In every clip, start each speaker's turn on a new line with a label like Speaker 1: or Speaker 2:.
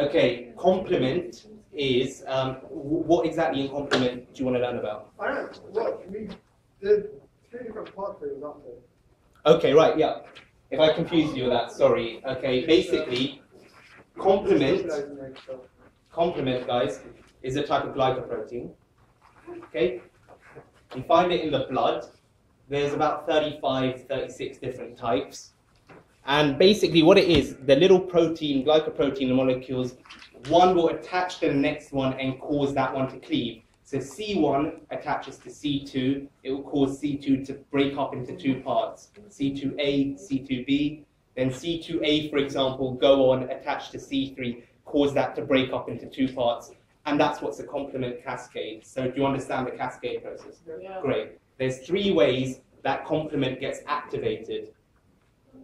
Speaker 1: Okay, complement is, what exactly in complement do you want to learn about?
Speaker 2: I don't know. There's 3 different pathways out there.
Speaker 1: Okay, right, yeah. If I confused you with that, sorry. Okay, basically, complement, guys, is a type of glycoprotein. Okay? You find it in the blood. There's about 35, 36 different types. And basically what it is, the little protein, glycoprotein molecules, one will attach to the next one and cause that one to cleave. So C1 attaches to C2, it will cause C2 to break up into 2 parts, C2A, C2B. Then C2A, for example, go on, attach to C3, cause that to break up into 2 parts. And that's what's a complement cascade. So do you understand the cascade process?
Speaker 2: Yeah.
Speaker 1: Great. There's 3 ways that complement gets activated.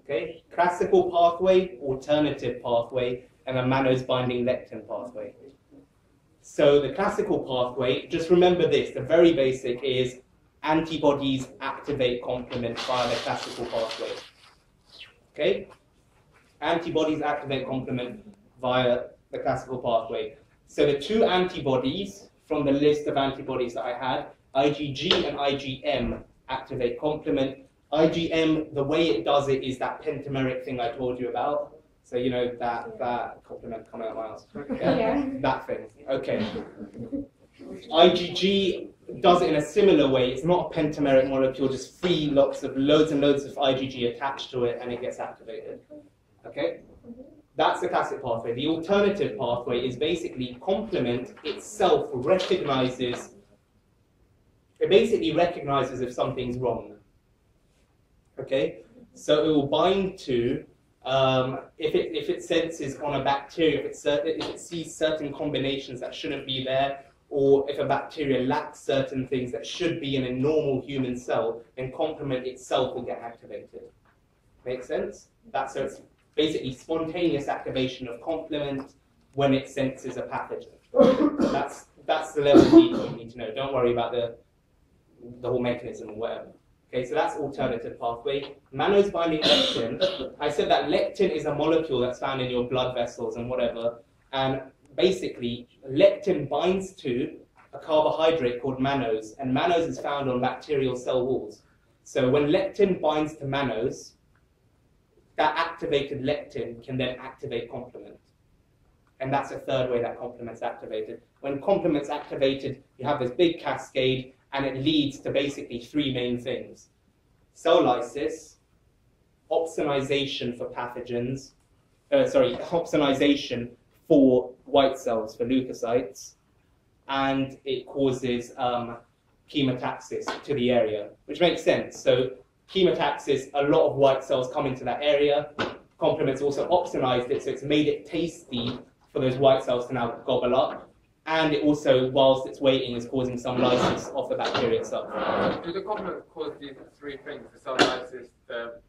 Speaker 1: Okay? Classical pathway, alternative pathway, and a mannose binding lectin pathway. So the classical pathway, just remember this, the very basic is antibodies activate complement via the classical pathway. Okay? Antibodies activate complement via the classical pathway. So the 2 antibodies from the list of antibodies that I had, IgG and IgM, activate complement. IgM, the way it does it is that pentameric thing I told you about. So you know that complement coming out of my house. Yeah? That thing. Okay. IgG does it in a similar way. It's not a pentameric molecule, just loads and loads of IgG attached to it and it gets activated. Okay? That's the classic pathway. The alternative pathway is basically complement itself recognizes if something's wrong. Okay? So it will bind to, if it senses on a bacteria, if it sees certain combinations that shouldn't be there, or if a bacteria lacks certain things that should be in a normal human cell, then complement itself will get activated. Make sense? So it's basically spontaneous activation of complement when it senses a pathogen. That's the level of detail you need to know. Don't worry about the whole mechanism or whatever. Okay, so that's alternative pathway. Mannose binding lectin. I said that lectin is a molecule that's found in your blood vessels and whatever. And basically, lectin binds to a carbohydrate called mannose. And mannose is found on bacterial cell walls. So when lectin binds to mannose, that activated lectin can then activate complement. And that's a third way that complement's activated. When complement's activated, you have this big cascade, and it leads to basically 3 main things. Cell lysis, opsonization for pathogens, opsonization for white cells, for leukocytes, and it causes chemotaxis to the area, which makes sense. So chemotaxis, a lot of white cells come into that area. Complement's also opsonized it, so it's made it tasty for those white cells to now gobble up. And it also, whilst it's waiting, is causing some lysis of the bacteria itself.
Speaker 3: Do the complement cause these 3 things, the cell lysis, the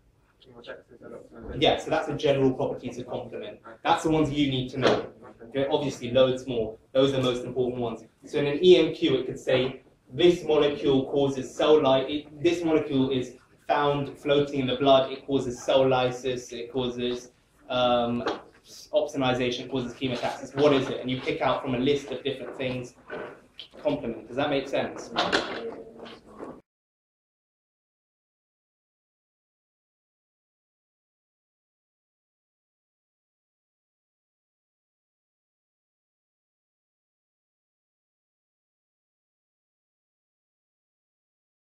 Speaker 3: chemotaxis, and opsonization?
Speaker 1: Yeah, so that's the general properties of complement. That's the ones you need to know. Okay, obviously, loads more. Those are the most important ones. So in an EMQ, it could say, this molecule causes cell lysis. This molecule is found floating in the blood. It causes cell lysis. It causes opsonization, causes chemotaxis. What is it? And you pick out from a list of different things complement. Does that make sense?